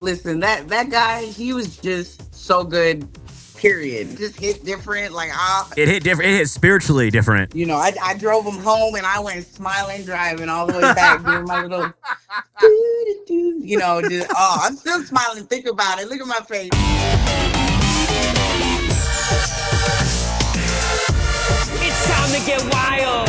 Listen, that guy, he was just so good. Period. Just hit different. Like It hit different. It hit spiritually different. you know, I drove him home and I went smiling driving all the way back doing my little doo-doo-doo, you know, just I'm still smiling. Think about it. Look at my face. It's time to get wild.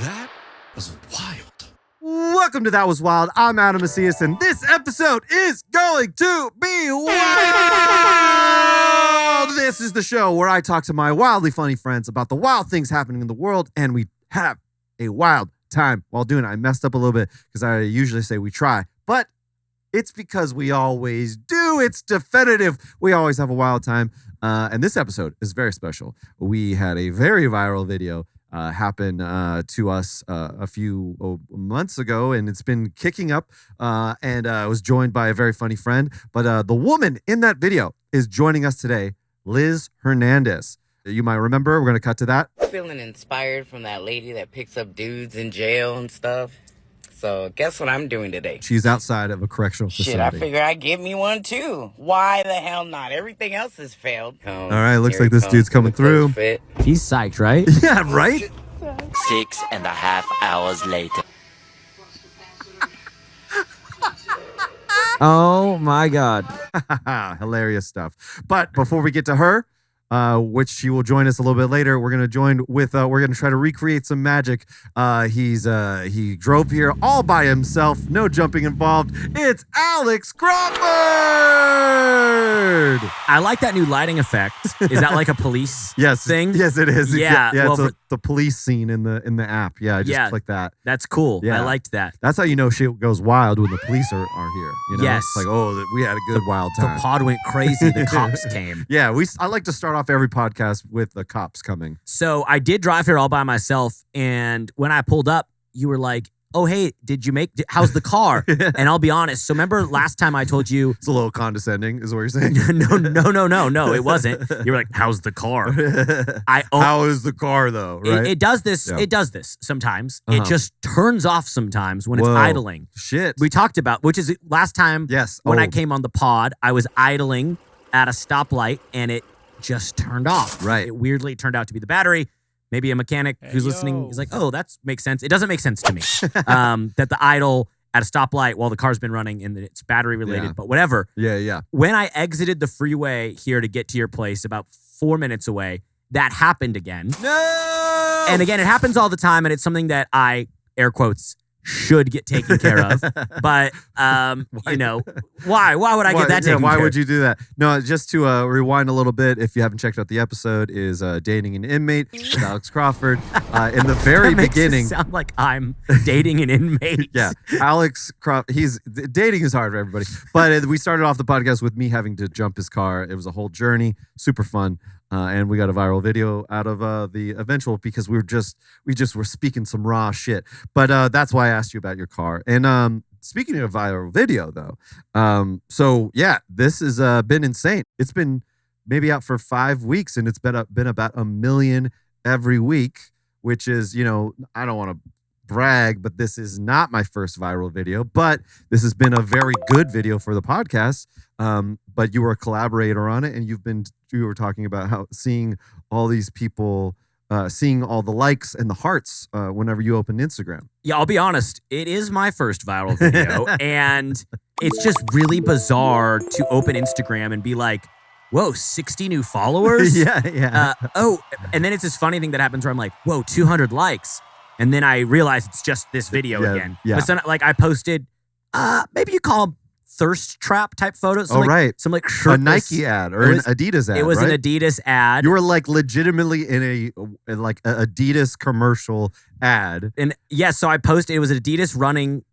That was wild. Welcome to That Was Wild. I'm Adam Macias, and this episode is going to be wild. This is the show where I talk to my wildly funny friends about the wild things happening in the world, and we have a wild time while doing it. I messed up a little bit because I usually say we try, but it's because we always do. It's definitive. We always have a wild time, and this episode is very special. We had a very viral video happened to us a few months ago, and it's been kicking up, and I was joined by a very funny friend. But the woman in that video is joining us today, Liz Hernandez. You might remember. We're going to cut to that. Feeling inspired from that lady that picks up dudes in jail and stuff. So guess what I'm doing today? She's outside of a correctional facility. Shit, I figure I'd give me one too. Why the hell not? Everything else has failed. All right, looks like this dude's coming through. He's psyched, right? Yeah, right? 6.5 hours later. Oh my God. Hilarious stuff. But before we get to her, which she will join us a little bit later, we're gonna join with we're gonna try to recreate some magic. He drove here all by himself, no jumping involved. It's Alex Crawford. I like that new lighting effect. Is that like a police thing? Yes, it is. Yeah. Well, it's the police scene in the app. Yeah, I just click that. That's cool. Yeah. I liked that. That's how you know shit goes wild when the police are here. You know? Yes. It's like, oh, we had a good wild time. The pod went crazy. The cops came. Yeah, I like to start off every podcast with the cops coming. So I did drive here all by myself, and when I pulled up, you were like, oh, hey, how's the car? And I'll be honest. So remember last time I told you. It's a little condescending, is what you're saying? No, it wasn't. You were like, how's the car? How is the car, though, right? It does this. Yeah. It does this sometimes. It just turns off sometimes when it's idling. Shit. We talked about, which is last time when I came on the pod, I was idling at a stoplight, and it just turned off. Right. It weirdly turned out to be the battery. Maybe a mechanic who's listening is like, oh, that makes sense. It doesn't make sense to me that the idle at a stoplight while the car's been running and it's battery related, but whatever. Yeah. When I exited the freeway here to get to your place about 4 minutes away, that happened again. No! And again, it happens all the time, and it's something that I, air quotes, should get taken care of. But, you know, why would I get that taken care of? Why would you do that? No, just to rewind a little bit, if you haven't checked out the episode, is Dating an Inmate with Alex Crawford. In the very beginning. It sound like I'm dating an inmate. Yeah. Alex Crawford, dating is hard for everybody. But we started off the podcast with me having to jump his car. It was a whole journey, super fun. And we got a viral video out of the eventual because we just were speaking some raw shit. But that's why I asked you about your car. And speaking of viral video, though, so yeah, this has been insane. It's been maybe out for 5 weeks, and it's been about 1 million every week, which is, you know, I don't want to brag, but this is not my first viral video, but this has been a very good video for the podcast. But you were a collaborator on it, and you were talking about how seeing all these people, seeing all the likes and the hearts whenever you open Instagram. Yeah, I'll be honest. It is my first viral video, and it's just really bizarre to open Instagram and be like, whoa, 60 new followers? Yeah. And then it's this funny thing that happens where I'm like, whoa, 200 likes. And then I realize it's just this video again. Yeah. But so, like, I posted, maybe you call them thirst trap type photos. Some, some shirtless, a Nike ad or an Adidas ad. It was an Adidas ad. You were like legitimately in a Adidas commercial ad. And so I posted, it was an Adidas running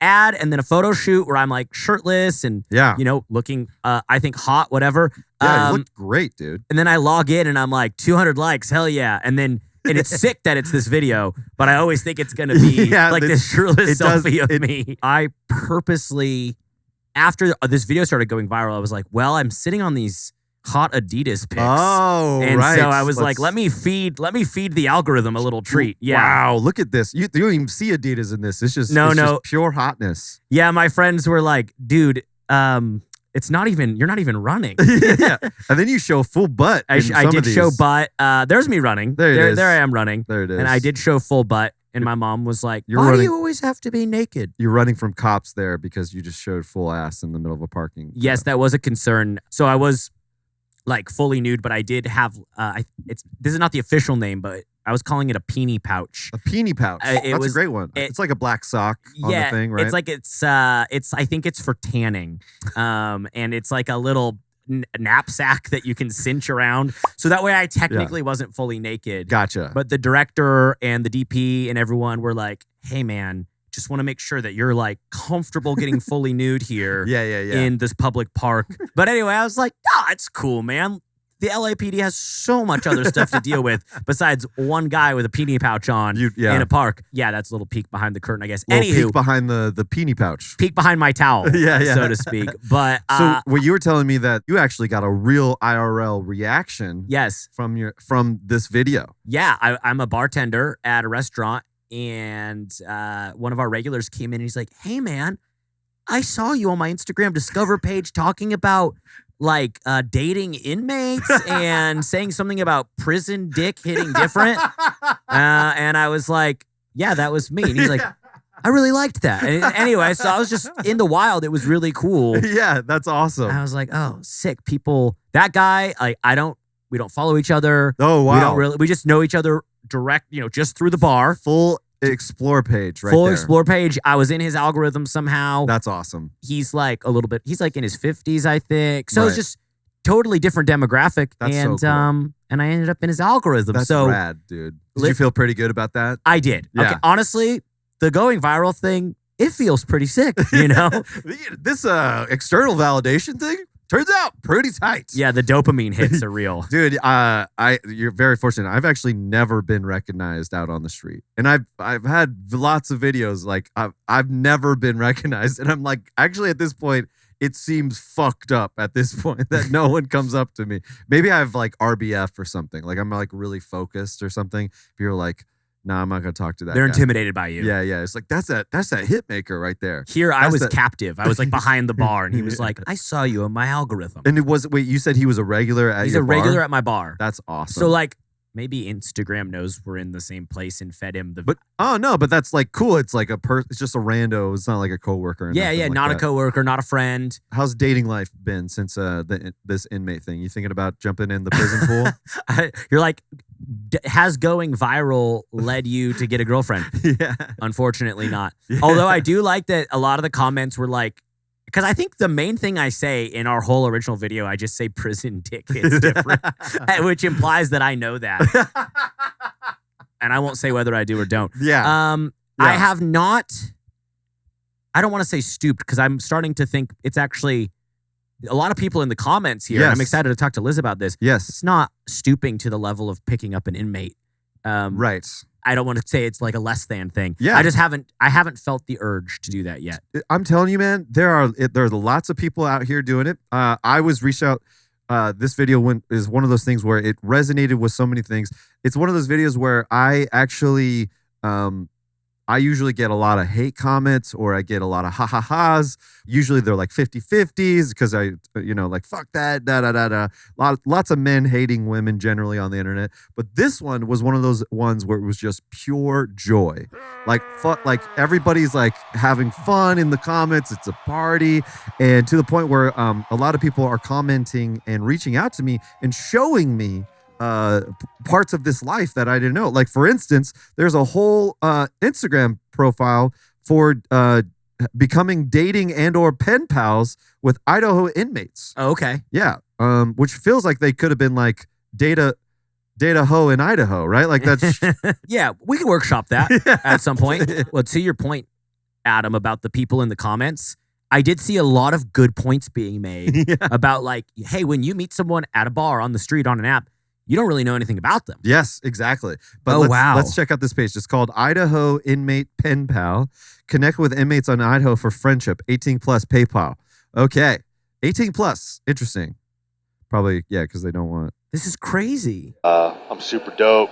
ad and then a photo shoot where I'm like shirtless and, you know, looking, I think hot, whatever. Yeah, you looked great, dude. And then I log in and I'm like 200 likes. Hell yeah. And it's sick that it's this video, but I always think it's going to be this shirtless selfie of me. I purposely, after this video started going viral, I was like, well, I'm sitting on these hot Adidas pics. Oh, and right. so I was like, let me feed the algorithm a little treat. Yeah. Wow, look at this. You don't even see Adidas in this. It's just just pure hotness. Yeah, my friends were like, dude, it's not even, you're not even running. Yeah. And then you show full butt. I did show butt. There's me running. There I am running. There it is. And I did show full butt. And my mom was like, You're why running- do you always have to be naked? You're running from cops there because you just showed full ass in the middle of a parking. Yes, that was a concern. So I was like fully nude, but I did have, this is not the official name, but I was calling it a peenie pouch. A peenie pouch. That's a great one. It's like a black sock on the thing, right? It's like it's I think it's for tanning. And it's like a little knapsack that you can cinch around. So that way I technically wasn't fully naked. Gotcha. But the director and the DP and everyone were like, hey man, just want to make sure that you're like comfortable getting fully nude here yeah. in this public park. But anyway, I was like, it's cool, man. The LAPD has so much other stuff to deal with besides one guy with a peenie pouch on in a park. Yeah, that's a little peek behind the curtain, I guess. Anywho, peek behind the peenie pouch. Peek behind my towel, so to speak. But so what you were telling me that you actually got a real IRL reaction from this video. Yeah, I'm a bartender at a restaurant, and one of our regulars came in and he's like, hey man, I saw you on my Instagram Discover page talking about like dating inmates and saying something about prison dick hitting different. And I was like, yeah, that was me. And he's like, I really liked that. And anyway, so I was just in the wild. It was really cool. Yeah, that's awesome. And I was like, oh, sick. People, that guy, like, we don't follow each other. Oh, wow. We just know each other direct, just through the bar. Full explore page right Full there. explore page. I was in his algorithm somehow. That's awesome. He's like he's like in his 50s, I think. So it's just totally different demographic. That's and so cool. And I ended up in his algorithm. That's so rad, dude. Did you feel pretty good about that? I did. Yeah. Okay, honestly, the going viral thing, it feels pretty sick, This external validation thing turns out pretty tight. Yeah, the dopamine hits are real. Dude, you're very fortunate. I've actually never been recognized out on the street. And I've had lots of videos like I've never been recognized. And I'm like, actually at this point, it seems fucked up at this point that no one comes up to me. Maybe I have like RBF or something. Like I'm like really focused or something. People are like, nah, I'm not gonna talk to that They're guy. intimidated by you. Yeah. It's like that's that hit maker right there. Here I was captive. I was like behind the bar, and he was like, "I saw you in my algorithm." And wait, you said he was a regular at He's your a regular bar? at my bar. That's awesome. So like maybe Instagram knows we're in the same place and fed him the. But but that's like cool. It's like it's just a rando. It's not like a coworker. Or yeah, like not that. a coworker, not a friend. How's dating life been since this inmate thing? You thinking about jumping in the prison pool? You're like, has going viral led you to get a girlfriend? Yeah. Unfortunately not. Yeah. Although I do like that a lot of the comments were like, because I think the main thing I say in our whole original video, I just say prison dick hits different, which implies that I know that. And I won't say whether I do or don't. Yeah. I have not, I don't want to say stooped because I'm starting to think it's actually a lot of people in the comments here. Yes. I'm excited to talk to Liz about this. Yes. It's not stooping to the level of picking up an inmate. Right. I don't want to say it's like a less than thing. Yeah. I haven't felt the urge to do that yet. I'm telling you, man, there are lots of people out here doing it. I was reached out. This video is one of those things where it resonated with so many things. It's one of those videos where I actually, I usually get a lot of hate comments or I get a lot of ha-ha-has. Usually they're like 50-50s because I, like, fuck that, da-da-da-da. Lots of men hating women generally on the internet. But this one was one of those ones where it was just pure joy. Like everybody's like having fun in the comments. It's a party. And to the point where a lot of people are commenting and reaching out to me and showing me parts of this life that I didn't know. Like, for instance, there's a whole Instagram profile for becoming dating and or pen pals with Idaho inmates. Oh, okay. Yeah. Which feels like they could have been like data ho in Idaho, right? Like that's yeah, we can workshop that at some point. Well, to your point, Adam, about the people in the comments, I did see a lot of good points being made about like, hey, when you meet someone at a bar, on the street, on an app, you don't really know anything about them. Yes, exactly. But let's check out this page. It's called Idaho Inmate Penpal. Connect with inmates on Idaho for friendship. 18 plus PayPal. Okay. 18 plus. Interesting. Probably, yeah, because they don't want. This is crazy. I'm super dope.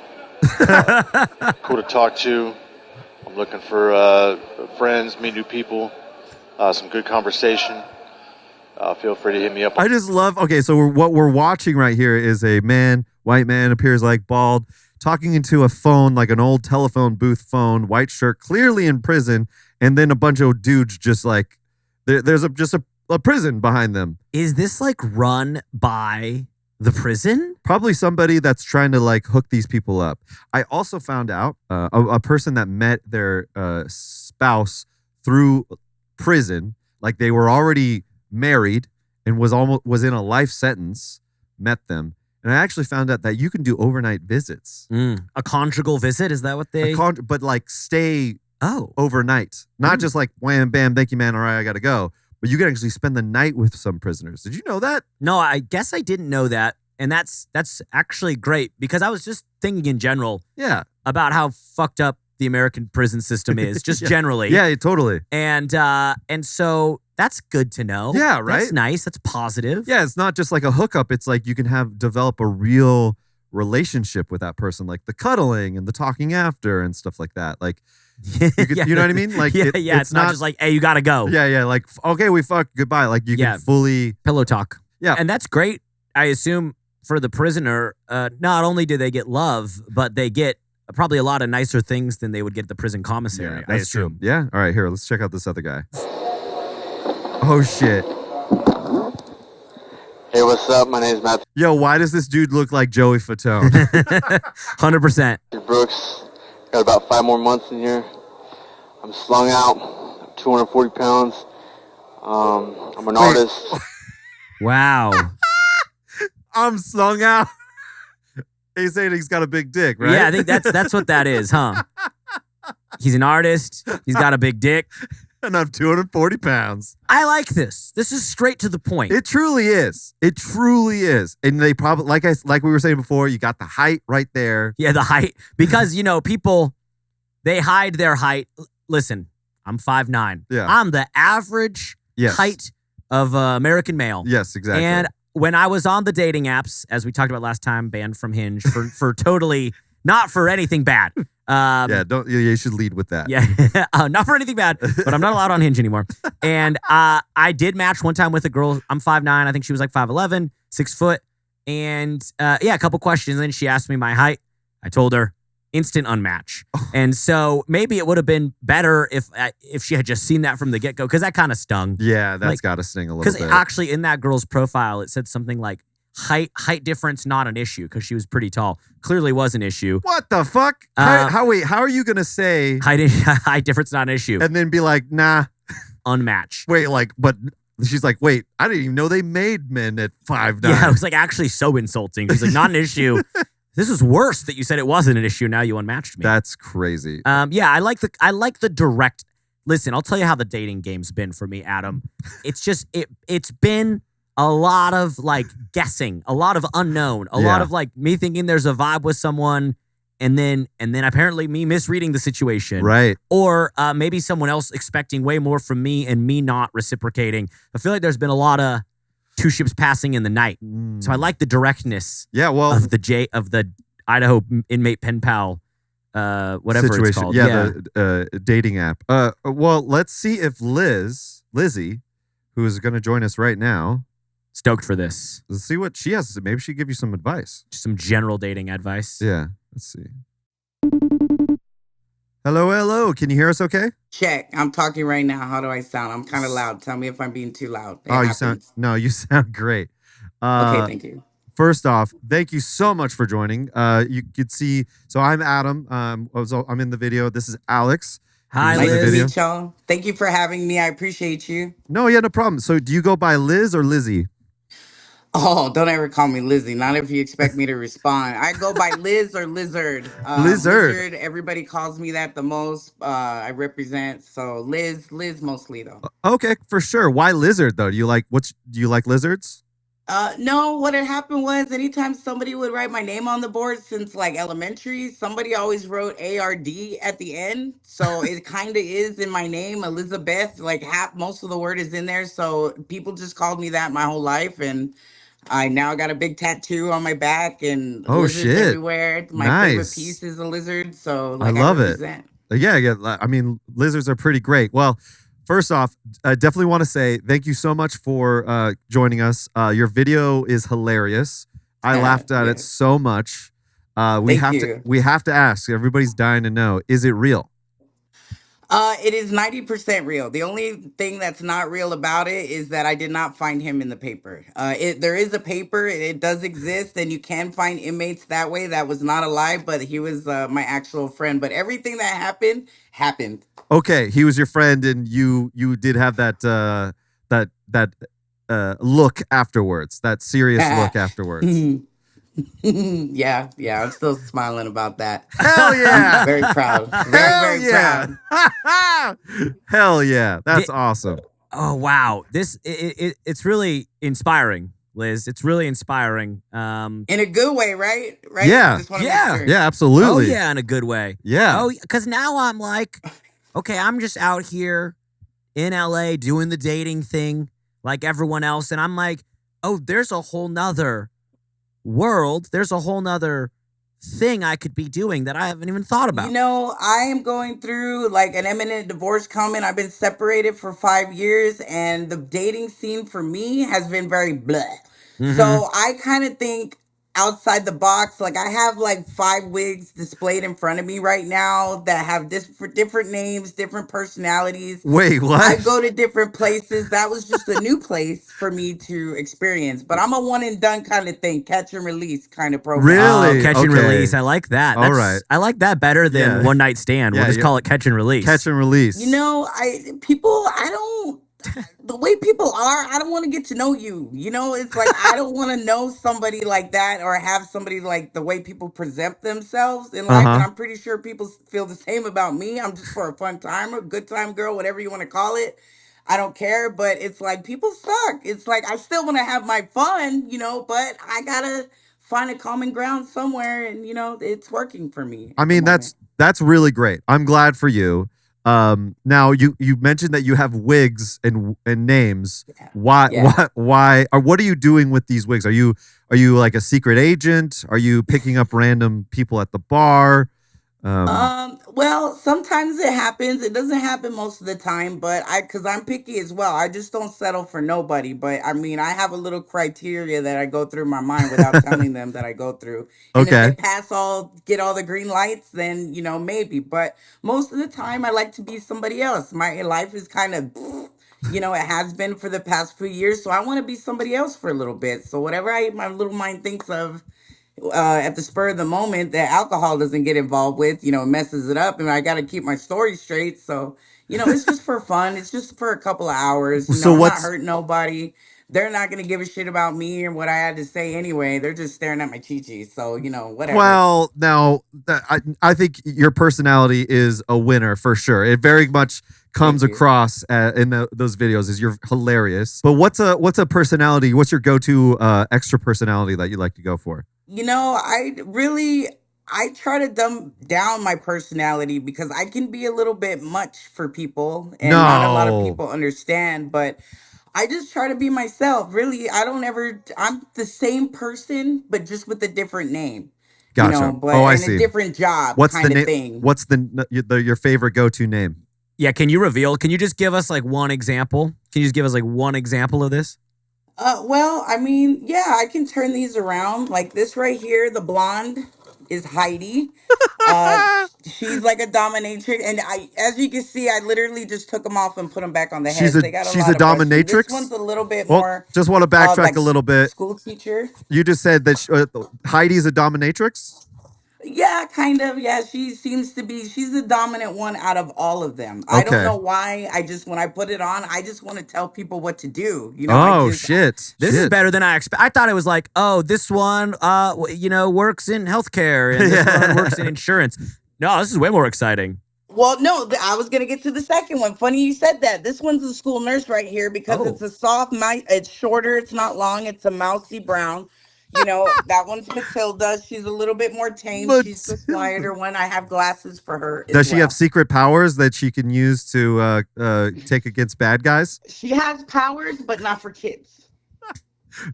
Cool to talk to. I'm looking for friends, meet new people, some good conversation. Feel free to hit me up. I just love. Okay, so what we're watching right here is a man, white man, appears like bald, talking into a phone, like an old telephone booth phone, white shirt, clearly in prison, and then a bunch of dudes just like there's just a prison behind them. Is this like run by the prison? Probably somebody that's trying to like hook these people up. I also found out a person that met their spouse through prison, like they were already married and was in a life sentence, met them. And I actually found out that you can do overnight visits. A conjugal visit? Is that what they... But like stay Oh. overnight. Not just like, wham, bam, thank you, man, all right, I got to go. But you can actually spend the night with some prisoners. Did you know that? No, I guess I didn't know that. And that's actually great because I was just thinking in general about how fucked up the American prison system is, just generally. Yeah, totally. And so that's good to know. Yeah, right? That's nice. That's positive. Yeah, it's not just like a hookup. It's like you can develop a real relationship with that person, like the cuddling and the talking after and stuff like that. Like, you know what I mean? Like, it's not just like, hey, you gotta go. Yeah, like, okay, we fuck, goodbye. Like, you can fully pillow talk. Yeah, and that's great. I assume for the prisoner, not only do they get love, but they get probably a lot of nicer things than they would get at the prison commissary. Yeah, that's true. Yeah. All right, here, let's check out this other guy. Oh shit. Hey, what's up? My name's Matt Yo, why does this dude look like Joey Fatone? 100%. Brooks. Got about 5 more months in here. I'm slung out, 240 pounds. I'm an artist. Wow. I'm slung out. He's saying he's got a big dick, right? Yeah, I think that's what that is, huh? He's an artist. He's got a big dick. And I'm 240 pounds. I like this. This is straight to the point. It truly is. It truly is. And they probably, like we were saying before, you got the height right there. Yeah, the height. Because, people, they hide their height. Listen, I'm 5'9". Yeah. I'm the average height of American male. Yes, exactly. And when I was on the dating apps, as we talked about last time, banned from Hinge for totally not for anything bad. You should lead with that. Yeah, not for anything bad, but I'm not allowed on Hinge anymore. And I did match one time with a girl. I'm 5'9". I think she was like 5'11", 6 foot. And a couple questions. And then she asked me my height. I told her, instant unmatch. And so maybe it would have been better if she had just seen that from the get go, because that kind of stung. Yeah, that's got to sting a little bit. Because actually in that girl's profile, it said something like height difference not an issue because she was pretty tall. Clearly was an issue. What the fuck? How are you gonna say height difference not an issue and then be like, nah, unmatched? Wait, but she's like, wait, I didn't even know they made men at 5'9". Yeah, it was like actually so insulting. She's like, not an issue. This is worse that you said it wasn't an issue. Now you unmatched me. That's crazy. I like the direct. Listen, I'll tell you how the dating game's been for me, Adam. It's just it's been a lot of like guessing, a lot of unknown, a lot of like me thinking there's a vibe with someone, and then apparently me misreading the situation, right? Or maybe someone else expecting way more from me and me not reciprocating. I feel like there's been a lot of two ships passing in the night. So I like the directness. Yeah, well, of the Idaho inmate Penpal, whatever situation. it's called. Yeah, the dating app. Well, let's see if Lizzie, who is going to join us right now, stoked for this. Let's see what she has to say. Maybe she'll give you some advice. Just some general dating advice. Yeah, let's see. Hello. Can you hear us okay? Check. I'm talking right now. How do I sound? I'm kind of loud. Tell me if I'm being too loud. You sound great. Okay, thank you. First off, thank you so much for joining. You could see, so I'm Adam. I'm in the video. This is Alex. Hi, nice Liz. to meet y'all. Thank you for having me. I appreciate you. No problem. So do you go by Liz or Lizzie? Oh, don't ever call me Lizzie. Not if you expect me to respond. I go by Liz or Lizard. Lizard. Everybody calls me that the most. I represent. So Liz mostly though. Okay, for sure. Why lizard though? Do you like lizards? No, what had happened was anytime somebody would write my name on the board since like elementary, somebody always wrote ARD at the end. So it kind of is in my name, Elizabeth, like most of the word is in there. So people just called me that my whole life. And I now got a big tattoo on my back and Oh, lizards shit. everywhere. My favorite Nice. piece is a lizard, so I like love it. represent. Yeah. I mean, lizards are pretty great. Well, first off, I definitely want to say thank you so much for joining us. Your video is hilarious. I laughed at it Yes. so much. Thank you. We have to ask. Everybody's dying to know: is it real? It is 90% real. The only thing that's not real about it is that I did not find him in the paper. There is a paper, it does exist, and you can find inmates that way. That was not a lie, but he was my actual friend. But everything that happened. Okay, he was your friend, and you did have that look afterwards, that serious look afterwards. Yeah, I'm still smiling about that. Hell yeah! I'm very proud. Hell Very yeah! proud. Hell yeah! That's awesome. Oh wow, it's really inspiring, Liz. It's really inspiring. In a good way, right? Right? Yeah. Just wanna Yeah. make sure. Yeah, absolutely. Oh yeah, in a good way. Yeah. Oh, because now I'm like, okay, I'm just out here in LA doing the dating thing like everyone else, and I'm like, oh, there's a whole nother world. There's a whole nother thing I could be doing that I haven't even thought about. You know, I am going through like an imminent divorce coming. I've been separated for 5 years, and the dating scene for me has been very bleh. Mhm. So I kind of think outside the box. Like I have like 5 wigs displayed in front of me right now that have different names, different personalities. Wait, what? I go to different places. That was just a new place for me to experience. But I'm a one and done kind of thing, catch and release kind of program. Really? Oh, catch and Okay. release. I like that. All right. I like that better than Yeah. one night stand. Yeah, We'll just yeah. call it catch and release. Catch and release. You know, the way people are, I don't want to get to know you. You know, it's like I don't want to know somebody like that or have somebody like the way people present themselves in life. And Uh-huh. I'm pretty sure people feel the same about me. I'm just for a fun time, a good time girl, whatever you want to call it. I don't care, but it's like people suck. It's like I still want to have my fun, you know, but I gotta find a common ground somewhere, and you know, it's working for me. I at the mean, moment. that's really great. I'm glad for you. Now you mentioned that you have wigs and names. Yeah. Why Yeah. why or what are you doing with these wigs? Are you like a secret agent? Are you picking up random people at the bar? Well, sometimes it happens. It doesn't happen most of the time, but cause I'm picky as well. I just don't settle for nobody. But I mean, I have a little criteria that I go through my mind without telling them that I go through. And if Okay. they get all the green lights, then, you know, maybe. But most of the time, I like to be somebody else. My life is kind of, you know, it has been for the past few years. So I want to be somebody else for a little bit. So whatever my little mind thinks of, at the spur of the moment that alcohol doesn't get involved with, you know, it messes it up, and I got to keep my story straight. So, you know, it's just for fun. It's just for a couple of hours. You So know, I'm not what's hurting nobody. They're not going to give a shit about me and what I had to say anyway. They're just staring at my chi-chi. So, you know, whatever. well now I think your personality is a winner for sure. It very much comes Thank you. across in those videos as you're hilarious. But what's a personality? What's your go-to extra personality that you like to go for? You know, I try to dumb down my personality because I can be a little bit much for people, and not a lot of No. people understand, but I just try to be myself. Really, I'm the same person, but just with a different name. You Gotcha. know, but Oh, I and see. a different job What's the kind of name? thing. What's your favorite go-to name? Yeah, can you reveal? Can you just give us like one example? Can you just give us like one example of this? Well, I mean, yeah, I can turn these around. Like this right here, the blonde is Heidi. She's like a dominatrix, and as you can see, I literally just took them off and put them back on the She's heads. a They got a she's a lot of brushing. This dominatrix. one's a little bit Well, more just want to backtrack like a little bit. school teacher. You just said that Heidi's a dominatrix. Yeah, kind of. Yeah, she's the dominant one out of all of them. I don't Okay. know why. When I put it on, I just want to tell people what to do. You know, Oh shit. This is Shit. better than I expect. I thought it was like, oh, this one, you know, works in healthcare and this Yeah. one works in insurance. No, this is way more exciting. Well, no, I was gonna get to the second one. Funny you said that. This one's a school nurse right here because Oh. it's a soft mouse. It's shorter. It's not long. It's a mousy brown. You know, that one's Matilda. She's a little bit more tame. She's the quieter one. I have glasses for her as Does she have well. secret powers that she can use to take against bad guys? She has powers, but not for kids.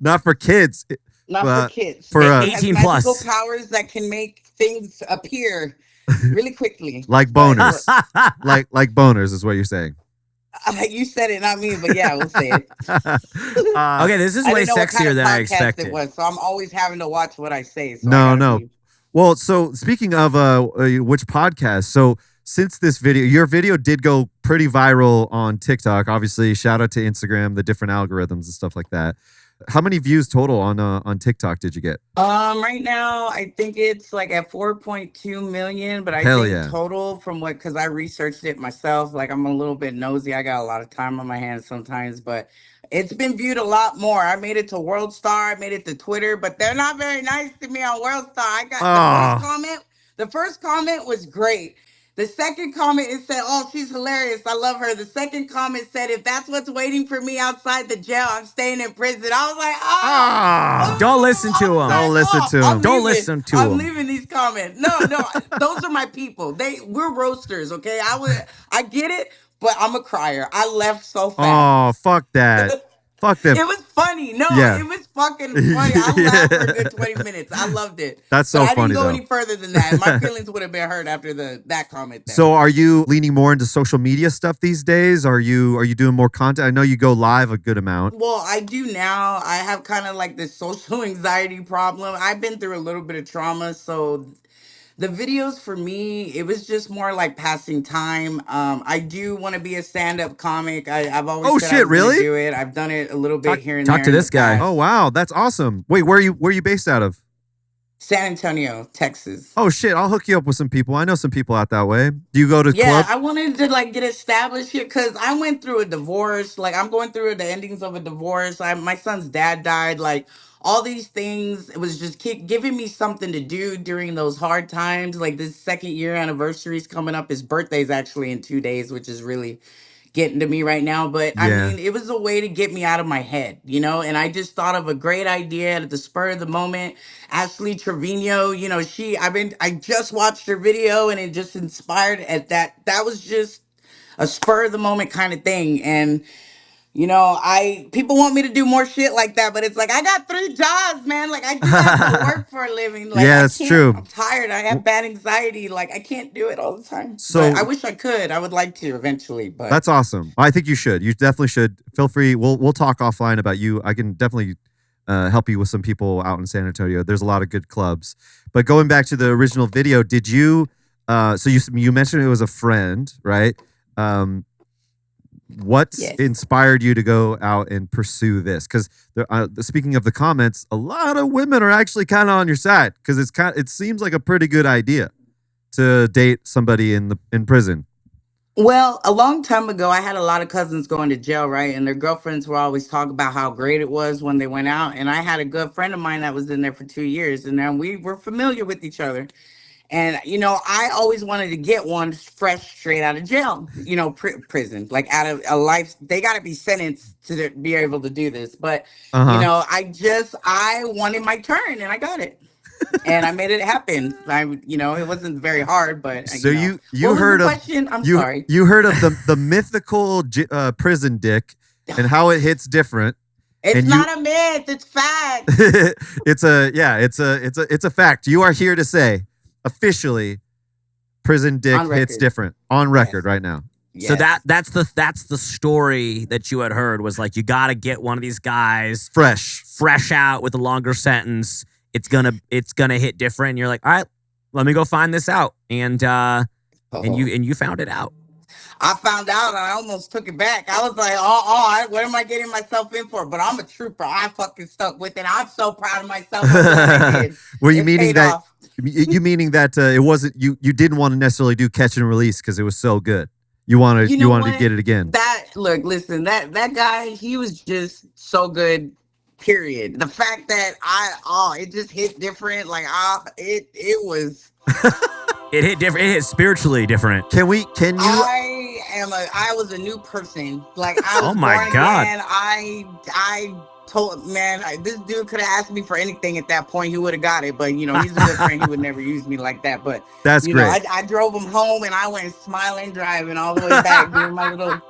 Not for kids. Not Uh, for kids. for, It uh, has 18 magical plus. powers that can make things appear really quickly. Like But boners. like boners is what you're saying. you said it, not me, but yeah, we'll say it. Okay, this is I way didn't know what kind sexier of than I podcast it expected. was, so I'm always having to watch what I say. So I No, gotta no. be. Well, so speaking of which podcast, so since this video, your video did go pretty viral on TikTok. Obviously, shout out to Instagram, the different algorithms and stuff like that. How many views total on TikTok did you get? Right now I think it's like at 4.2 million, but I Hell think yeah. total from what, because I researched it myself. Like I'm a little bit nosy. I got a lot of time on my hands sometimes, but it's been viewed a lot more. I made it to World Star, I made it to Twitter, but they're not very nice to me on World Star. I got the first Oh, comment. The first comment was great. The second comment, it said, "Oh, she's hilarious. I love her." The second comment said, "If that's what's waiting for me outside the jail, I'm staying in prison." I was like, "Oh, ah. Don't listen I to was him. like, Don't listen oh, to him. I'm Don't leaving. listen to I'm him. leaving these comments. No, those are my people. We're roasters, okay? I get it, but I'm a crier. I left so fast. Oh, fuck that. Fuck them. It was funny. No, Yeah. it was fucking funny. I laughed for a good Yeah. 20 minutes. I loved it. That's But so I didn't funny go though. any further than that. My feelings would have been hurt after that comment there. So are you leaning more into social media stuff these days? Are you doing more content? I know you go live a good amount. Well, I do now. I have kind of like this social anxiety problem. I've been through a little bit of trauma, so the videos for me, it was just more like passing time. I do want to be a stand-up comic. I've always Oh said I shit, was gonna really? do it. I've done it a little bit Talk, here and talk there to in the this guy. Oh past. wow, that's awesome. Wait, where are you based out of? San Antonio, Texas. Oh shit, I'll hook you up with some people. I know some people out that way. Do you go to Yeah, club? I wanted to like get established here because I went through a divorce. Like I'm going through the endings of a divorce. My son's dad died. Like all these things, it was just giving me something to do during those hard times. Like this second year anniversary is coming up. His birthday's actually in 2 days, which is really getting to me right now. But I Yeah. mean, it was a way to get me out of my head, you know? And I just thought of a great idea at the spur of the moment. Ashley Trevino, you know, I just watched her video and it just inspired at that was just a spur of the moment kind of thing. And you know, people want me to do more shit like that, but it's like I got 3 jobs, man. Like I do have to work for a living. Like Yeah, I that's can't. true. I'm tired. I have bad anxiety. Like I can't do it all the time. But I So wish I could. I would like to eventually, but that's awesome. I think you should. You definitely should. Feel free. We'll talk offline about you. I can definitely help you with some people out in San Antonio. There's a lot of good clubs. But going back to the original video, did you? So you mentioned it was a friend, right? What yes. inspired you to go out and pursue this? Because speaking of the comments, a lot of women are actually kind of on your side because it seems like a pretty good idea to date somebody in prison. Well, a long time ago, I had a lot of cousins going to jail, right? And their girlfriends were always talking about how great it was when they went out. And I had a good friend of mine that was in there for 2 years, and then we were familiar with each other. And you know, I always wanted to get one fresh straight out of jail, you know, prison, like out of a life. They got to be sentenced to be able to do this. But Uh you huh. know, I wanted my turn, and I got it, and I made it happen. You know, it wasn't very hard, but So you know, you what was heard the of question? I'm you sorry. you heard of the mythical prison dick and how it hits different. It's And not a myth. It's fact. it's a fact. You are here to say officially prison dick On hits record. different on record Yes. right now. So Yes. that's the story that you had heard was like you got to get one of these guys fresh out with a longer sentence. It's gonna hit different. And you're like, all right, let me go find this out, and you found it out. I found out and I almost took it back. I was like, what am I getting myself in for? But I'm a trooper. I fucking stuck with it. I'm so proud of myself for what I did. Were you It meaning paid that? off. You meaning that it wasn't you didn't want to necessarily do catch and release because it was so good. You wanted You know to what? get it again. Listen, that guy, he was just so good. Period. The fact that it just hit different. Like it was. It hit different. It hit spiritually different. Can you I was a new person. Like I was Oh my born God. again. I told man, this dude could have asked me for anything at that point. He would have got it. But you know, he's a good friend. He would never use me like that. But That's you great. know, I drove him home and I went smiling, driving all the way back, doing my little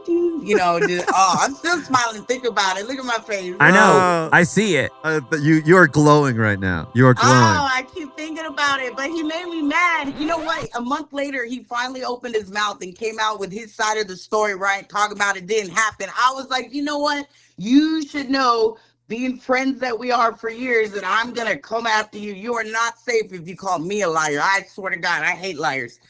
You know, just, oh, I'm still smiling. Think about it. Look at my face. I know. Oh. I see it. You are glowing right now. You are glowing. Oh, I keep thinking about it, but he made me mad. You know what? A month later, he finally opened his mouth and came out with his side of the story, right? Talking about it didn't happen. I was like, you know what? You should know, being friends that we are for years, that I'm going to come after you. You are not safe if you call me a liar. I swear to God, I hate liars.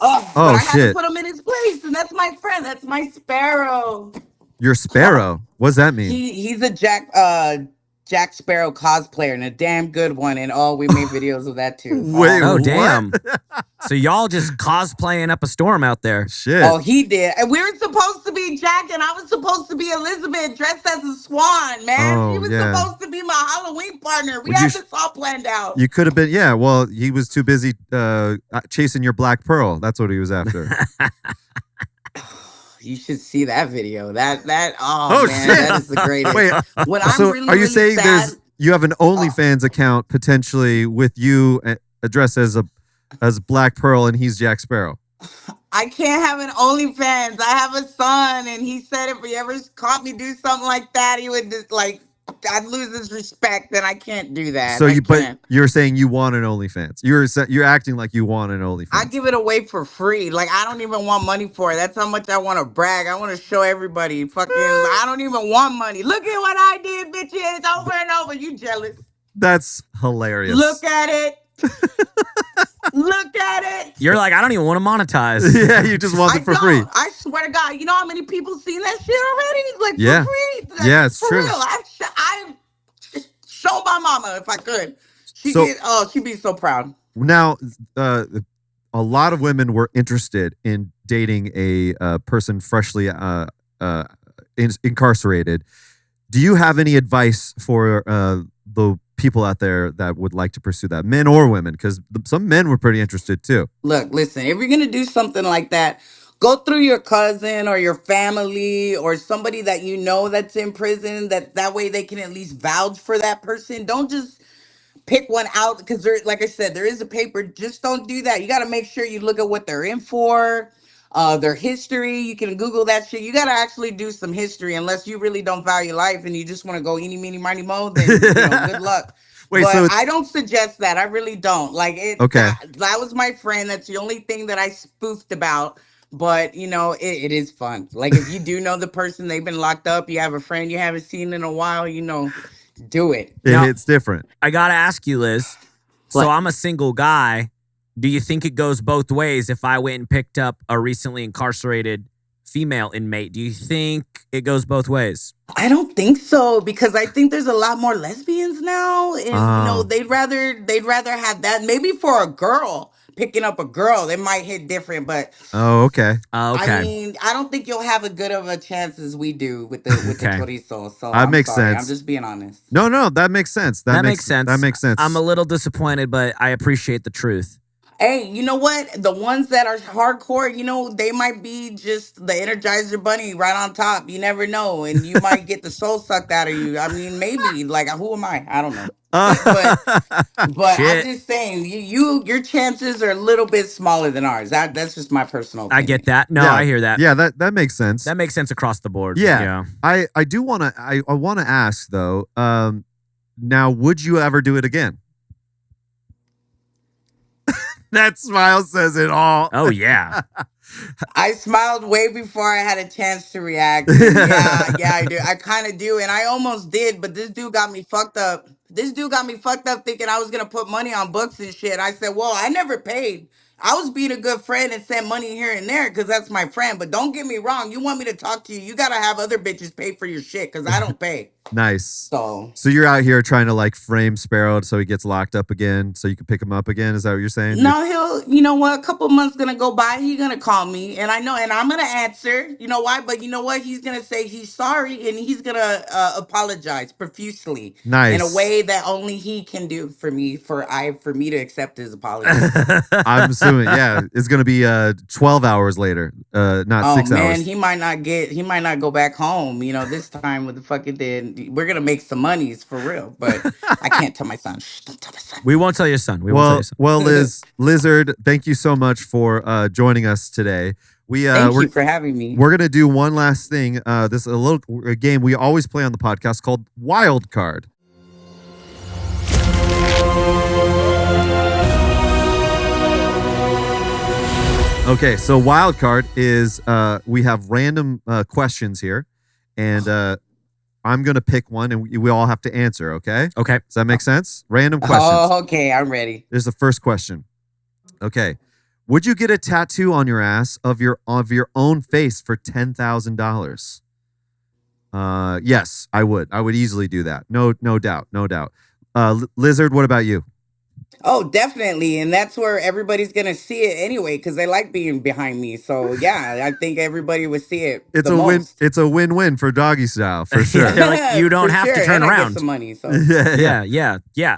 Oh, but I had to Shit. put him in his place, and that's my friend. That's my Sparrow. You're Sparrow. What does that mean? He's a Jack Sparrow cosplayer, and a damn good one. And we made videos of that too. Wait, Oh, what? damn. So y'all just cosplaying up a storm out there. Shit. Oh, he did. And we were supposed to be Jack, and I was supposed to be Elizabeth dressed as a swan, man. Oh, She was yeah. supposed to be my Halloween partner. We Would had you this all planned out. You could have been, yeah. Well, he was too busy chasing your black pearl. That's what he was after. You should see that video. That Oh, man, shit. that is the greatest. Wait, When I'm so really, are you really saying sad, you have an OnlyFans account potentially with you addressed as Black Pearl and he's Jack Sparrow? I can't have an OnlyFans. I have a son, and he said if he ever caught me do something like that, he would just I'd lose his respect, and I can't do that. So But you're saying you want an OnlyFans. You're acting like you want an OnlyFans. I give it away for free. Like, I don't even want money for it. That's how much I want to brag. I want to show everybody. I don't even want money. Look at what I did, bitches, over and over. You jealous? That's hilarious. Look at it. Look at it. You're like, I don't even want to monetize. Yeah, you just want it for free. I swear to God. You know how many people seen that shit already? Like, Yeah. for free? Like, Yeah, it's for true. real. I show my mama if I could. She'd be so proud. Now, a lot of women were interested in dating a person freshly incarcerated. Do you have any advice for the people out there that would like to pursue that, men or women? Because some men were pretty interested too. Look, listen, if you're going to do something like that, go through your cousin or your family or somebody that you know that's in prison, that way they can at least vouch for that person. Don't just pick one out, because there, like I said, there is a paper. Just don't do that. You got to make sure you look at what they're in for, their history. You can Google that shit. You got to actually do some history, unless you really don't value life and you just want to go eeny, meeny, miny, mo, then good luck. Wait, but so I don't suggest that. I really don't. Like it. Okay. That was my friend. That's the only thing that I spoofed about. But it is fun. Like, if you do know the person, they've been locked up, you have a friend you haven't seen in a while, do it. it's different. I got to ask you, Liz. What? So I'm a single guy. Do you think it goes both ways if I went and picked up a recently incarcerated female inmate? Do you think it goes both ways? I don't think so, because I think there's a lot more lesbians now, and they'd rather have that. Maybe for a girl, picking up a girl, it might hit different. But Oh, okay. Okay. I mean, I don't think you'll have as good of a chance as we do with the Okay. chorizo. So That I'm makes sorry. sense. I'm just being honest. No, that makes sense. That makes sense. That makes sense. I'm a little disappointed, but I appreciate the truth. Hey, you know what? The ones that are hardcore, they might be just the Energizer Bunny right on top. You never know. And you might get the soul sucked out of you. I mean, maybe. Like, who am I? I don't know. But I'm Shit. just saying, your chances are a little bit smaller than ours. That's just my personal opinion. I get that. No, Yeah. I hear that. Yeah, that makes sense. That makes sense across the board. Yeah. I do want to I want to ask though. Now, would you ever do it again? That smile says it all. Oh, yeah. I smiled way before I had a chance to react. Yeah, I do. I kind of do. And I almost did, but this dude got me fucked up. This dude got me fucked up thinking I was going to put money on books and shit. I said, well, I never paid. I was being a good friend and sent money here and there because that's my friend. But don't get me wrong. You want me to talk to you, you got to have other bitches pay for your shit because I don't pay. Nice. So you're out here trying to like frame Sparrow so he gets locked up again so you can pick him up again? Is that what you're saying? no, you know what? A couple months going to go by. He's going to call me and I know, and I'm going to answer. You know why? But you know what? He's going to say he's sorry and he's going to apologize profusely. Nice. In a way way that only he can do for me for me to accept his apology. I'm assuming, yeah, it's gonna be 12 hours later, not Oh 6 man, hours. he might not go back home, this time with the fucking then we're gonna make some monies for real. But I can't tell my son. Shh, don't tell my son. We won't tell your son. We won't tell your son. Well, Lizard, thank you so much for joining us today. Thank We're you for having me. we're gonna do one last thing. This is a game we always play on the podcast called Wild Card. Okay, so Wild Card is we have random questions here, and I'm gonna pick one, and we all have to answer. Okay. Okay. Does that make sense? Random questions. Oh, okay, I'm ready. Here's the first question. Okay. Would you get a tattoo on your ass of your own face for $10,000? Yes, I would. I would easily do that. No doubt. Lizard, what about you? Oh, definitely. And that's where everybody's going to see it anyway because they like being behind me. So, yeah, I think everybody would see it It's the a win. most. It's a win-win for doggy style for sure. They're like, you don't For have to sure. turn And I get around. some money. So, Yeah.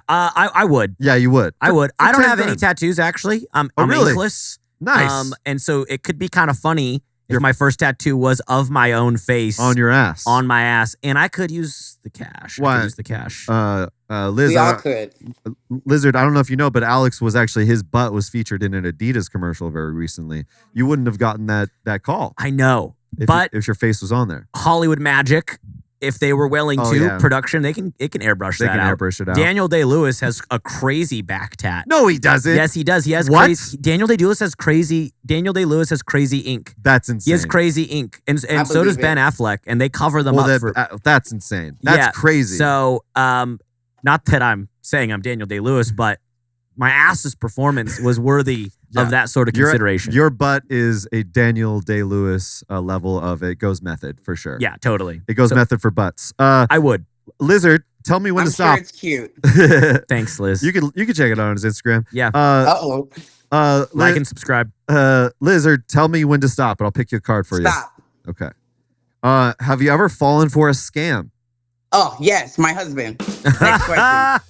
I would. Yeah, you would. I would. For I don't 10 have any grand. tattoos actually. I'm really? ankless. Nice. And so it could be kind of funny if my first tattoo was of my own face On your ass. on my ass, and I could use the cash. I Why? could use the cash. Liz, we all could. Lizard, I don't know if you know, but Alex was actually, his butt was featured in an Adidas commercial very recently. You wouldn't have gotten that call I know, if, but if your face was on there. Hollywood Magic, if they were willing Oh, to, yeah. production, it can airbrush They that can out. airbrush it out. Daniel Day-Lewis has a crazy back tat. No, he doesn't. Yes, he does. He has What? crazy. Daniel Day-Lewis has crazy ink. That's insane. He has crazy ink, and so does believe Ben it. Affleck, and they cover them up for. That's insane. That's Yeah, crazy. So, not that I'm saying I'm Daniel Day-Lewis, but my ass's performance was worthy Yeah. of that sort of consideration. Your butt is a Daniel Day-Lewis level of it goes method for sure. Yeah, totally. It goes So, method for butts. I would. Lizard, tell me when I'm to sure stop. it's cute. Thanks, Liz. You can check it out on his Instagram. Yeah. Uh-oh. Like and subscribe. Lizard, tell me when to stop, and I'll pick you a card for Stop. you. Okay. Have you ever fallen for a scam? Oh, yes, my husband. Next question.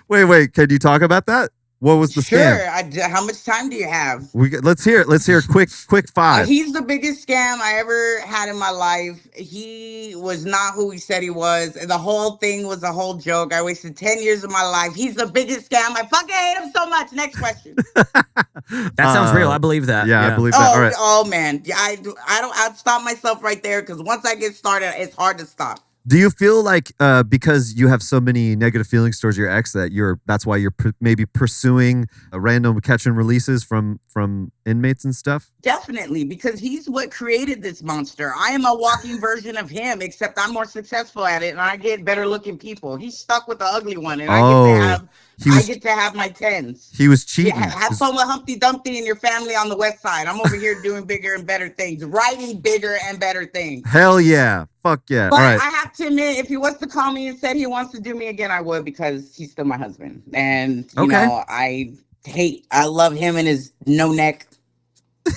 Wait. Can you talk about that? What was the Sure. scam? How much time do you have? Let's hear it. Let's hear quick five. He's the biggest scam I ever had in my life. He was not who he said he was. The whole thing was a whole joke. I wasted 10 years of my life. He's the biggest scam. I fucking hate him so much. Next question. That sounds real. I believe that. Yeah, I believe that. All right. Oh man. I'd stop myself right there because once I get started, it's hard to stop. Do you feel like because you have so many negative feelings towards your ex that's why you're maybe pursuing random catch and releases from inmates and stuff? Definitely, because he's what created this monster. I am a walking version of him, except I'm more successful at it and I get better looking people. He's stuck with the ugly one and I get to have my tens. He was cheating. Yeah, have fun with Humpty Dumpty and your family on the west side. I'm over here doing bigger and better things, writing bigger and better things. Hell yeah. Fuck yeah. But All right. I have to admit, if he was to call me and said he wants to do me again, I would because he's still my husband. And, you know, I love him and his no neck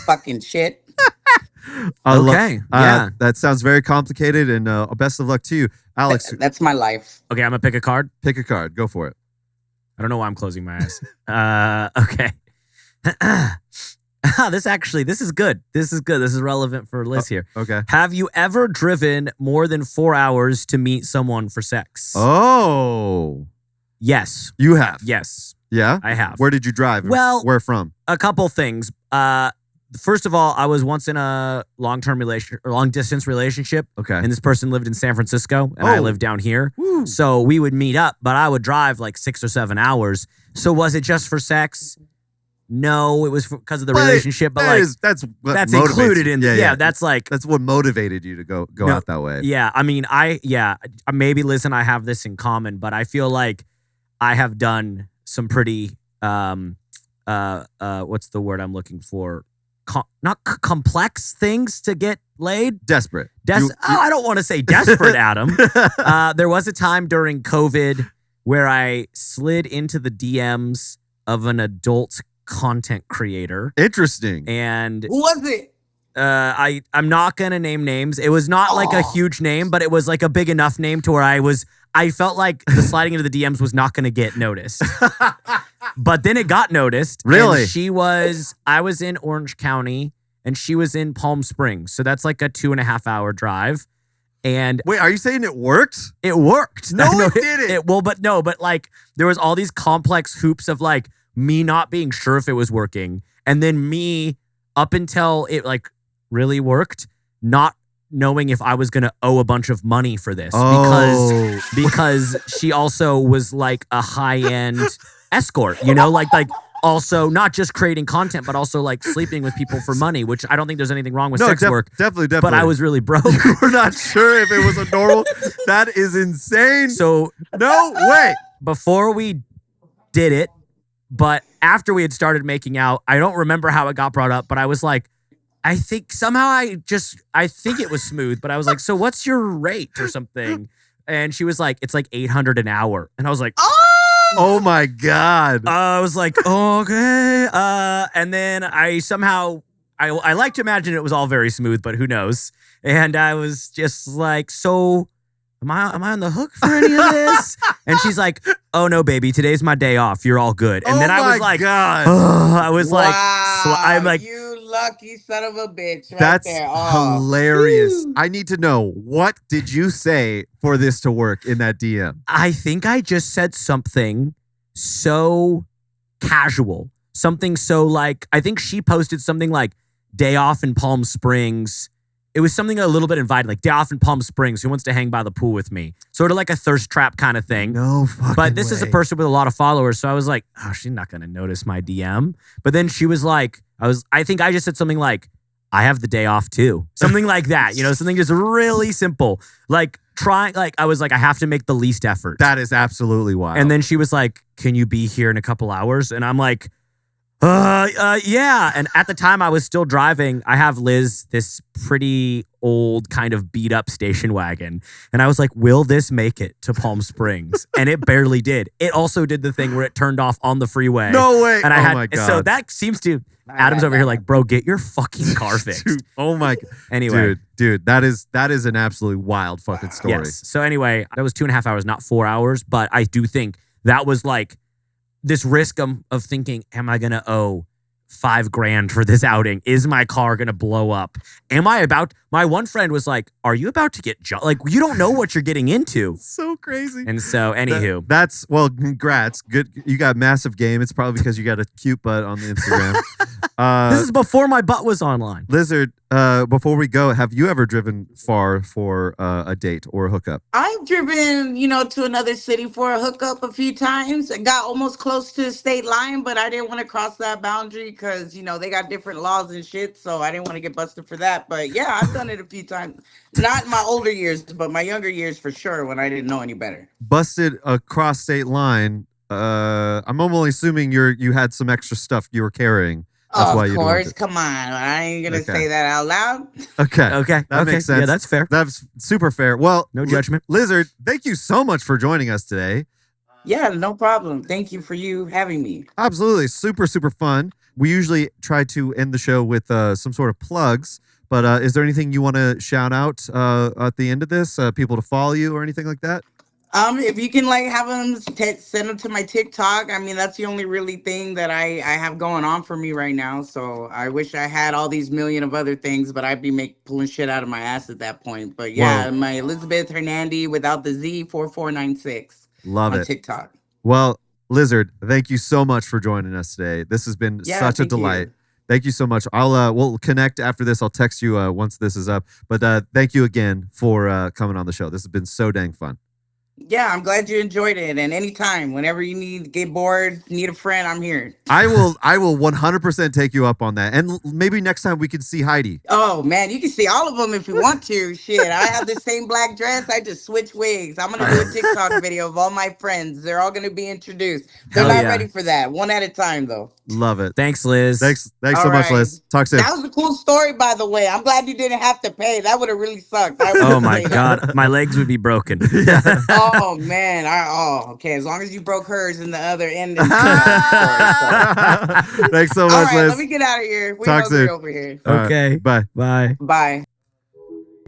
fucking shit. Yeah. That sounds very complicated and best of luck to you. Alex, That's my life. Okay, I'm gonna pick a card. pick a card. Go for it. I don't know why I'm closing my eyes. Okay. This is good. This is good. This is relevant for Liz here. Okay. Have you ever driven more than 4 hours to meet someone for sex? Oh. Yes. You have? Yes, Yeah? I have. Where did you drive? Well- Where from? A couple things. First of all, I was once in a long distance relationship, Okay. and this person lived in San Francisco, and I Oh. lived down here. Woo. So we would meet up, but I would drive like 6 or 7 hours. So was it just for sex? No, it was because of the relationship. But that's what that's motivates included you. in. Yeah. That's like. That's what motivated you to go No, out that way. Yeah, I mean, maybe Liz and I have this in common, but I feel like I have done some pretty what's the word I'm looking for? Complex things to get laid. Desperate. I don't want to say desperate, Adam. There was a time during COVID where I slid into the DMs of an adult content creator, Interesting. and Who was it? I'm not gonna name names. It was not like a huge name, but it was like a big enough name to where I felt like the sliding into the DMs was not gonna get noticed. But then it got noticed. Really? And I was in Orange County and she was in Palm Springs. So that's like a 2.5 hour drive. And Wait, are you saying it worked? it worked. No, it didn't. But like there was all these complex hoops of like me not being sure if it was working. And then me up until it like really worked, not knowing if I was going to owe a bunch of money for this because she also was like a high-end escort, you know, like also not just creating content, but also like sleeping with people for money, which I don't think there's anything wrong with sex work. Definitely. But I was really broke. We're not sure if it was a normal. That is insane. So no way. before we did it, but after we had started making out, I don't remember how it got brought up, but I was like, I think somehow I think it was smooth, but I was like, so what's your rate or something? And she was like, it's like $800 an hour. And I was like, Oh my God. I was like, okay. And then I somehow, I like to imagine it was all very smooth, but who knows? And I was just like, so am I on the hook for any of this? And she's like, oh no, baby, today's my day off. You're all good. And then I was like, God. I was like, Wow, I'm like, you lucky son of a bitch. Right That's there. Oh. hilarious. Whew. I need to know, what did you say for this to work in that DM? I think I just said something so casual, something so like, I think she posted something like day off in Palm Springs. It was something a little bit inviting, like day off in Palm Springs. Who wants to hang by the pool with me? Sort of like a thirst trap kind of thing. No fucking But this is a way. person with a lot of followers. So I was like, oh, she's not going to notice my DM. But then she was like, I think I just said something like, I have the day off too. Something like that, you know, something just really simple. Like I was like, I have to make the least effort. That is absolutely wild. And then she was like, can you be here in a couple hours? And I'm like, yeah. And at the time I was still driving. I have Liz, this pretty old kind of beat up station wagon. And I was like, will this make it to Palm Springs? And it barely did. It also did the thing where it turned off on the freeway. No way. And Oh my God. so that seems to, Adam's over here like, bro, get your fucking car fixed. Dude, oh my God. Anyway. Dude, that is an absolutely wild fucking story. Yes. So anyway, that was 2.5 hours, not 4 hours. But I do think that was like this risk of thinking, am I going to owe $5,000 for this outing? Is my car going to blow up? My one friend was like, are you about to get like, you don't know what you're getting into. So crazy. And so anywho, That's, well, congrats. Good. You got massive game. It's probably because you got a cute butt on the Instagram. this is before my butt was online. Lizard, before we go, have you ever driven far for a date or a hookup? I've driven, to another city for a hookup a few times. I got almost close to the state line, but I didn't want to cross that boundary because, they got different laws and shit. So I didn't want to get busted for that. But yeah, I've done it a few times. Not in my older years, but my younger years for sure when I didn't know any better. Busted across state line. I'm only assuming you had some extra stuff you were carrying. That's why of you course, don't come on. I ain't going to Okay. say that out loud. Okay. That makes sense. Yeah, that's fair. That's super fair. Well, No judgment. Lizard, thank you so much for joining us today. Yeah, no problem. Thank you for you having me. Absolutely. Super, super fun. We usually try to end the show with some sort of plugs, but is there anything you want to shout out at the end of this? People to follow you or anything like that? If you can have them send them to my TikTok. I mean, that's the only really thing that I have going on for me right now. So I wish I had all these million of other things, but I'd be pulling shit out of my ass at that point. But yeah, Whoa. my Elizabeth Hernandez without the Z 4496 Love on it. TikTok. Well, Lizard, thank you so much for joining us today. This has been Yeah, such a thank you. delight. Thank you so much. We'll connect after this. I'll text you once this is up. But thank you again for coming on the show. This has been so dang fun. Yeah, I'm glad you enjoyed it. And anytime, whenever you need get bored, need a friend, I'm here. I will 100% take you up on that. And maybe next time we can see Heidi. Oh man, you can see all of them if you want to. Shit, I have the same black dress. I just switch wigs. I'm gonna do a TikTok video of all my friends. They're all gonna be introduced. They're Hell not yeah. ready for that. One at a time though. Love it. Thanks, Liz. Thanks All so much, right. Liz. Talk soon. That was a cool story, by the way. I'm glad you didn't have to pay. That would have really sucked. I Oh would've my paid. God. My legs would be broken. Oh Oh man, okay. As long as you broke hers in the other end. Is the story, so. Thanks so All much, right, Liz. let me get out of here. We Talk hungry soon. over here. All right, Okay. bye. Bye. Bye.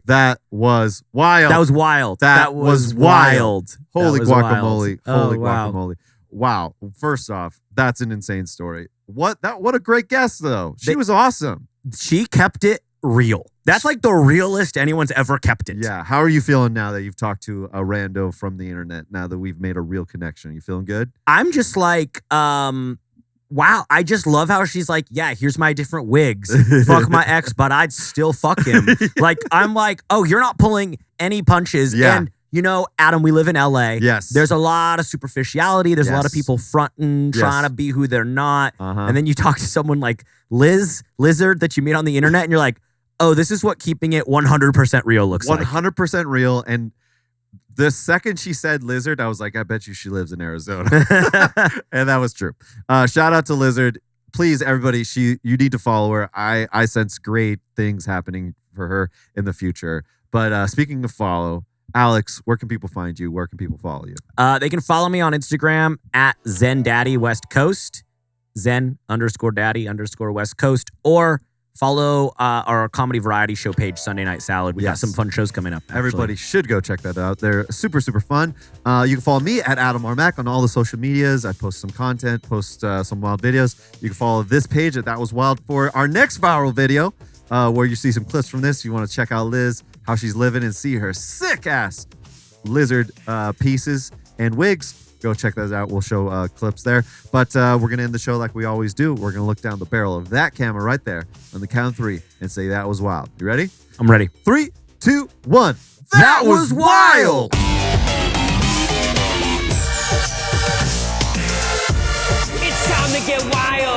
That was wild. That was wild. That was wild. Holy That was guacamole. wild. Holy Oh, wow. guacamole. Wow. First off, that's an insane story. What a great guest though. She was awesome. She kept it real. That's like the realest anyone's ever kept it. Yeah. How are you feeling now that you've talked to a rando from the internet? Now that we've made a real connection, you feeling good? I'm just like, wow. I just love how she's like, yeah, here's my different wigs. Fuck my ex, but I'd still fuck him. Like, I'm like, oh, you're not pulling any punches. Yeah. And you know, Adam, we live in LA. Yes. There's a lot of superficiality. There's a lot of Yes. people fronting, trying Yes. to be who they're not. Uh-huh. And then you talk to someone like Lizard that you meet on the internet, and you're like, oh, this is what keeping it 100% real looks like. 100% real. And the second she said Lizard, I was like, I bet you she lives in Arizona. And that was true. Shout out to Lizard. Please, everybody, you need to follow her. I sense great things happening for her in the future. But speaking of follow, Alex, where can people find you? Where can people follow you? They can follow me on Instagram at ZenDaddy West Coast, Zen_Daddy_ West Coast, or follow our comedy variety show page, Sunday Night Salad. We got Yes. some fun shows coming up. Actually. Everybody should go check that out. They're super, super fun. You can follow me at Adam Armack on all the social medias. I post some content, post some wild videos. You can follow this page at That Was Wild for our next viral video, where you see some clips from this. You want to check out Liz, how she's living, and see her sick ass lizard pieces and wigs. Go check those out. We'll show clips there. But we're going to end the show like we always do. We're going to look down the barrel of that camera right there on the count of 3 and say, that was wild. You ready? I'm ready. 3, 2, 1. That was wild. It's time to get wild.